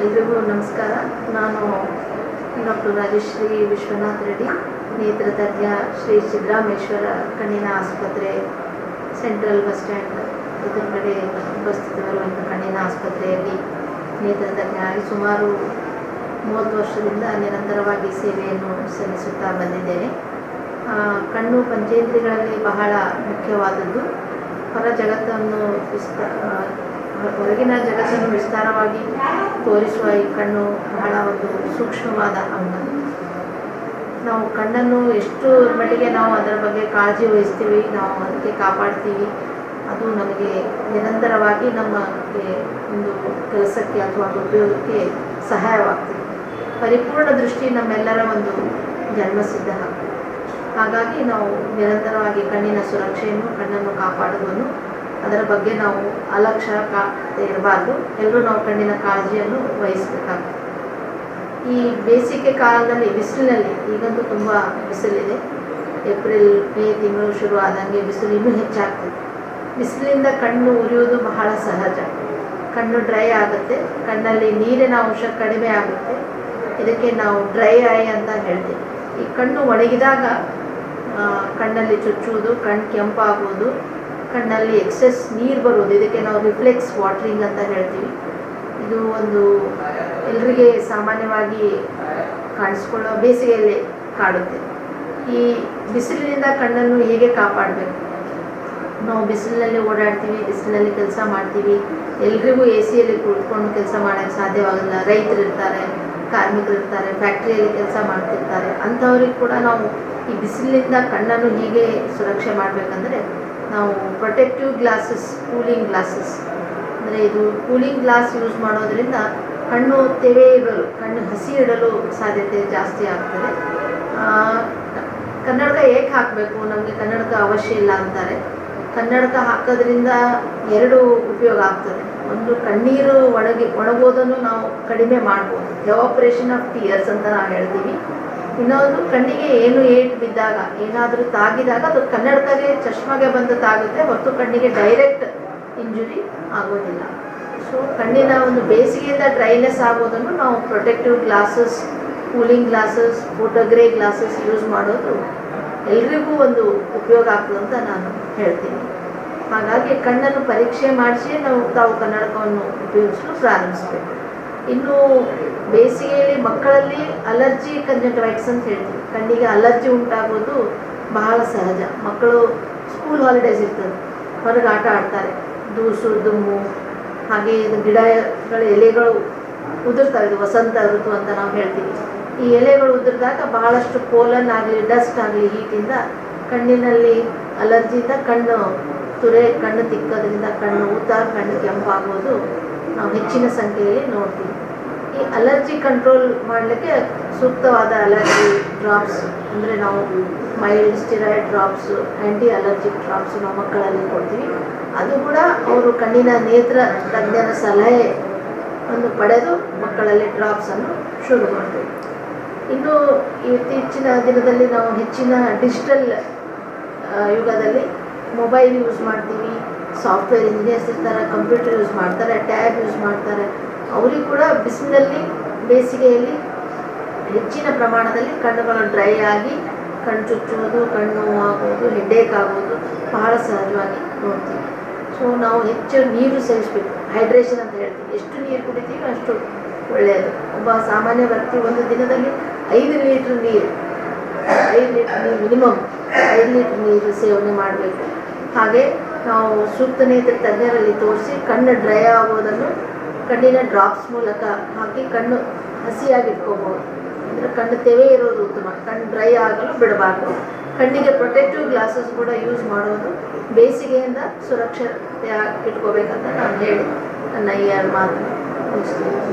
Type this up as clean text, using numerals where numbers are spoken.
ಎಲ್ರಿಗೂ ನಮಸ್ಕಾರ. ನಾನು ಡಾಕ್ಟರ್ ರಾಜಶ್ರೀ ವಿಶ್ವನಾಥ್ ರೆಡ್ಡಿ, ನೇತ್ರತಜ್ಞ, ಶ್ರೀ ಸಿದ್ದರಾಮೇಶ್ವರ ಕಣ್ಣಿನ ಆಸ್ಪತ್ರೆ, ಸೆಂಟ್ರಲ್ ಬಸ್ ಸ್ಟ್ಯಾಂಡ್ ಎದುರುಗಡೆ ಉಪಸ್ಥಿತವಿರುವಂಥ ಕಣ್ಣಿನ ಆಸ್ಪತ್ರೆಯಲ್ಲಿ ನೇತ್ರತಜ್ಞರಾಗಿ ಸುಮಾರು 30 ವರ್ಷದಿಂದ ನಿರಂತರವಾಗಿ ಸೇವೆಯನ್ನು ಸಲ್ಲಿಸುತ್ತಾ ಬಂದಿದ್ದೇನೆ. ಕಣ್ಣು ಪಂಚೇಂದ್ರಿಯಗಳಲ್ಲಿ ಬಹಳ ಮುಖ್ಯವಾದದ್ದು. ಹೊರಗಿನ ಜಗತ್ತನ್ನು ವಿಸ್ತಾರವಾಗಿ ತೋರಿಸುವ ಈ ಕಣ್ಣು ಬಹಳ ಒಂದು ಸೂಕ್ಷ್ಮವಾದ ಅಂಗ. ನಾವು ಕಣ್ಣನ್ನು ಎಷ್ಟು ಮಟ್ಟಿಗೆ ನಾವು ಅದರ ಬಗ್ಗೆ ಕಾಳಜಿ ವಹಿಸ್ತೀವಿ, ನಾವು ಅದಕ್ಕೆ ಕಾಪಾಡ್ತೀವಿ, ಅದು ನಮಗೆ ನಿರಂತರವಾಗಿ ನಮಗೆ ಒಂದು ಕೆಲಸಕ್ಕೆ ಅಥವಾ ಉದ್ಯೋಗಕ್ಕೆ ಸಹಾಯವಾಗ್ತದೆ. ಪರಿಪೂರ್ಣ ದೃಷ್ಟಿ ನಮ್ಮೆಲ್ಲರ ಒಂದು ಜನ್ಮಸಿದ್ಧ ಹಕ್ಕು. ಹಾಗಾಗಿ ನಾವು ನಿರಂತರವಾಗಿ ಕಣ್ಣಿನ ಸುರಕ್ಷೆಯನ್ನು, ಕಣ್ಣನ್ನು ಕಾಪಾಡುವುದನ್ನು, ಅದರ ಬಗ್ಗೆ ನಾವು ಅಲಕ್ಷ್ಯ ಇರಬಾರ್ದು. ಎಲ್ಲರೂ ನಾವು ಕಣ್ಣಿನ ಕಾಳಜಿಯನ್ನು ವಹಿಸಬೇಕಾಗ್ತದೆ. ಈ ಬೇಸಿಗೆ ಕಾಲದಲ್ಲಿ ಬಿಸಿಲಿನಲ್ಲಿ, ಈಗಂತೂ ತುಂಬ ಬಿಸಿಲಿದೆ, ಏಪ್ರಿಲ್ ಮೇ ತಿಂಗಳು ಶುರು ಆದಂಗೆ ಬಿಸಿಲು ಇನ್ನೂ ಹೆಚ್ಚಾಗ್ತದೆ. ಬಿಸಿಲಿಂದ ಕಣ್ಣು ಉರಿಯುವುದು ಬಹಳ ಸಹಜ. ಕಣ್ಣು ಡ್ರೈ ಆಗುತ್ತೆ, ಕಣ್ಣಲ್ಲಿ ನೀರಿನ ಅಂಶ ಕಡಿಮೆ ಆಗುತ್ತೆ. ಇದಕ್ಕೆ ನಾವು ಡ್ರೈ ಐ ಅಂತ ಹೇಳ್ತೀವಿ. ಈ ಕಣ್ಣು ಒಣಗಿದಾಗ ಕಣ್ಣಲ್ಲಿ ಚುಚ್ಚುವುದು, ಕಣ್ಣು ಕೆಂಪಾಗುವುದು, ಕಣ್ಣಲ್ಲಿ ಎಕ್ಸೆಸ್ ನೀರು ಬರುವುದು, ಇದಕ್ಕೆ ನಾವು ರಿಫ್ಲೆಕ್ಸ್ ವಾಟ್ರಿಂಗ್ ಅಂತ ಹೇಳ್ತೀವಿ. ಇದು ಒಂದು ಎಲ್ರಿಗೆ ಸಾಮಾನ್ಯವಾಗಿ ಕಾಣಿಸ್ಕೊಳ್ಳೋ ಬೇಸಿಗೆಯಲ್ಲಿ ಕಾಡುತ್ತೆ. ಈ ಬಿಸಿಲಿನಿಂದ ಕಣ್ಣನ್ನು ಹೇಗೆ ಕಾಪಾಡಬೇಕು? ನಾವು ಬಿಸಿಲಿನಲ್ಲಿ ಓಡಾಡ್ತೀವಿ, ಬಿಸಿಲಿನಲ್ಲಿ ಕೆಲಸ ಮಾಡ್ತೀವಿ. ಎಲ್ರಿಗೂ ಎ ಸಿಯಲ್ಲಿ ಕುಳಿತುಕೊಂಡು ಕೆಲಸ ಮಾಡೋಕ್ಕೆ ಸಾಧ್ಯವಾಗಲ್ಲ. ರೈತರು ಇರ್ತಾರೆ, ಕಾರ್ಮಿಕರು ಇರ್ತಾರೆ, ಫ್ಯಾಕ್ಟ್ರಿಯಲ್ಲಿ ಕೆಲಸ ಮಾಡ್ತಿರ್ತಾರೆ. ಅಂಥವ್ರಿಗೆ ಕೂಡ ನಾವು ಈ ಬಿಸಿಲಿನಿಂದ ಕಣ್ಣನ್ನು ಹೇಗೆ ಸುರಕ್ಷೆ ಮಾಡಬೇಕಂದ್ರೆ, ನಾವು ಪ್ರೊಟೆಕ್ಟಿವ್ ಗ್ಲಾಸಸ್, ಕೂಲಿಂಗ್ ಗ್ಲಾಸಸ್, ಅಂದರೆ ಇದು ಕೂಲಿಂಗ್ ಗ್ಲಾಸ್ ಯೂಸ್ ಮಾಡೋದ್ರಿಂದ ಕಣ್ಣು ತೆವೆ ಇಡಲು, ಕಣ್ಣು ಹಸಿ ಇಡಲು ಸಾಧ್ಯತೆ ಜಾಸ್ತಿ ಆಗ್ತದೆ. ಕನ್ನಡಕ ಏಕೆ ಹಾಕಬೇಕು? ನಮಗೆ ಕನ್ನಡಕ ಅವಶ್ಯ ಇಲ್ಲ ಅಂತಾರೆ. ಕನ್ನಡಕ ಹಾಕೋದ್ರಿಂದ 2 ಉಪಯೋಗ ಆಗ್ತದೆ. ಒಂದು, ಕಣ್ಣೀರು ಒಣಗೋದನ್ನು ನಾವು ಕಡಿಮೆ ಮಾಡ್ಬೋದು, ಎವಾಪರೇಷನ್ ಆಫ್ ಟಿಯರ್ಸ್ ಅಂತ ನಾವು ಹೇಳ್ತೀವಿ. ಇನ್ನೊಂದು, ಕಣ್ಣಿಗೆ ಏನು ಏಟು ಬಿದ್ದಾಗ, ಏನಾದರೂ ತಾಗಿದಾಗ ಅದು ಕನ್ನಡಕಗೆ, ಚಶ್ಮಗೆ ಬಂದು ತಾಗುತ್ತೆ ಹೊರತು ಕಣ್ಣಿಗೆ ಡೈರೆಕ್ಟ್ ಇಂಜುರಿ ಆಗೋದಿಲ್ಲ. ಸೊ ಕಣ್ಣಿನ ಒಂದು ಬೇಸಿಗೆಯಿಂದ ಡ್ರೈನೆಸ್ ಆಗೋದನ್ನು ನಾವು protective glasses, cooling glasses, photogrey glasses use ಮಾಡೋದು ಎಲ್ರಿಗೂ ಒಂದು ಉಪಯೋಗ ಆಗ್ತದೆ ಅಂತ ನಾನು ಹೇಳ್ತೀನಿ. ಹಾಗಾಗಿ ಕಣ್ಣನ್ನು ಪರೀಕ್ಷೆ ಮಾಡಿಸಿ ತಾವು ಕನ್ನಡಕವನ್ನು ಉಪಯೋಗಿಸಲು ಪ್ರಾರಂಭಿಸಬೇಕು. ಇನ್ನು ಬೇಸಿಗೆಯಲ್ಲಿ ಮಕ್ಕಳಲ್ಲಿ ಅಲರ್ಜಿ ಕಂಜಂಕ್ಟಿವೈಟಿಸ್ ಅಂತ ಹೇಳ್ತೀವಿ. ಕಣ್ಣಿಗೆ ಅಲರ್ಜಿ ಉಂಟಾಗೋದು ಬಹಳ ಸಹಜ. ಮಕ್ಕಳು ಸ್ಕೂಲ್ ಹಾಲಿಡೇಸ್ ಇರ್ತದೆ, ಹೊರಗೆ ಆಟ ಆಡ್ತಾರೆ, ದೂಸು ದುಮ್ಮು, ಹಾಗೆ ಇದು ಗಿಡಗಳ ಎಲೆಗಳು ಉದುರ್ತಾವೆ. ಇದು ವಸಂತ ಋತು ಅಂತ ನಾವು ಹೇಳ್ತೀವಿ. ಈ ಎಲೆಗಳು ಉದುರಿದಾಗ ಬಹಳಷ್ಟು ಪೋಲನ್ ಆಗಲಿ, ಡಸ್ಟ್ ಆಗಲಿ, ಹೀಟಿಂದ ಕಣ್ಣಿನಲ್ಲಿ ಅಲರ್ಜಿಯಿಂದ ಕಣ್ಣು ತಿಕ್ಕೋದ್ರಿಂದ ಕಣ್ಣು ಊತ, ಕಣ್ಣು ಕೆಂಪಾಗೋದು ನಾವು ಹೆಚ್ಚಿನ ಸಂಖ್ಯೆಯಲ್ಲಿ ನೋಡ್ತೀವಿ. ಈ ಅಲರ್ಜಿ ಕಂಟ್ರೋಲ್ ಮಾಡಲಿಕ್ಕೆ ಸೂಕ್ತವಾದ ಅಲರ್ಜಿ ಡ್ರಾಪ್ಸ್, ಅಂದರೆ ನಾವು ಮೈಲ್ಡ್ ಸ್ಟಿರಾಯ್ಡ್ ಡ್ರಾಪ್ಸು, ಆ್ಯಂಟಿ ಅಲರ್ಜಿಕ್ ಡ್ರಾಪ್ಸು ನಾವು ಮಕ್ಕಳಲ್ಲಿ ಕೊಡ್ತೀವಿ. ಅದು ಕೂಡ ಅವರು ಕಣ್ಣಿನ ನೇತ್ರ ತಜ್ಞರ ಸಲಹೆಯನ್ನು ಪಡೆದು ಮಕ್ಕಳಲ್ಲಿ ಡ್ರಾಪ್ಸನ್ನು ಶುರು ಮಾಡ್ತೀವಿ. ಇನ್ನು ಇತ್ತೀಚಿನ ದಿನದಲ್ಲಿ ನಾವು ಹೆಚ್ಚಿನ ಡಿಜಿಟಲ್ ಯುಗದಲ್ಲಿ ಮೊಬೈಲ್ ಯೂಸ್ ಮಾಡ್ತೀವಿ. ಸಾಫ್ಟ್ವೇರ್ ಇಂಜಿನಿಯರ್ಸ್ ಇರ್ತಾರೆ, ಕಂಪ್ಯೂಟರ್ ಯೂಸ್ ಮಾಡ್ತಾರೆ, ಟ್ಯಾಬ್ ಯೂಸ್ ಮಾಡ್ತಾರೆ. ಅವರಿಗೆ ಕೂಡ ಬಿಸಿಲಿನಲ್ಲಿ, ಬೇಸಿಗೆಯಲ್ಲಿ ಹೆಚ್ಚಿನ ಪ್ರಮಾಣದಲ್ಲಿ ಕಣ್ಣುಗಳು ಡ್ರೈ ಆಗಿ ಕಣ್ಣು ಚುಚ್ಚುವುದು, ಕಣ್ಣು ಆಗೋದು, ಹೆಡ್ಡೇಕ್ ಆಗೋದು ಬಹಳ ಸಹಜವಾಗಿ ನೋಡ್ತೀವಿ. ಸೊ ನಾವು ಹೆಚ್ಚು ನೀರು ಸೇವಿಸಬೇಕು, ಹೈಡ್ರೇಷನ್ ಅಂತ ಹೇಳ್ತೀವಿ. ಎಷ್ಟು ನೀರು ಕುಡಿತೀವಿ ಅಷ್ಟು ಒಳ್ಳೆಯದು. ಒಬ್ಬ ಸಾಮಾನ್ಯ ವ್ಯಕ್ತಿ ಒಂದು ದಿನದಲ್ಲಿ 5 ಲೀಟ್ರ್ ನೀರು, ಮಿನಿಮಮ್ 5 ಲೀಟ್ರ್ ನೀರು ಸೇವನೆ ಮಾಡಬೇಕು. ಹಾಗೆ ನಾವು ಸೂಕ್ತ ನೇತ್ರ ತಜ್ಞರಲ್ಲಿ ತೋರಿಸಿ ಕಣ್ಣು ಡ್ರೈ ಆಗೋದನ್ನು ಕಣ್ಣಿನ ಡ್ರಾಪ್ಸ್ ಮೂಲಕ ಹಾಕಿ ಕಣ್ಣು ಹಸಿಯಾಗಿಟ್ಕೋಬೋದು. ಅಂದರೆ ಕಣ್ಣು ತೆವೆ ಇರೋದು ಉತ್ತಮ. ಕಣ್ಣು ಡ್ರೈ ಆಗಲು ಬಿಡಬಾರ್ದು. ಕಣ್ಣಿಗೆ ಪ್ರೊಟೆಕ್ಟಿವ್ ಗ್ಲಾಸಸ್ ಕೂಡ ಯೂಸ್ ಮಾಡೋದು ಬೇಸಿಗೆಯಿಂದ ಸುರಕ್ಷತೆ ಇಟ್ಕೋಬೇಕಂತ ನಾನು ಹೇಳಿ ನನ್ನ ಈ 2 ಮಾತನ್ನು ಮುಗಿಸ್ತೀನಿ.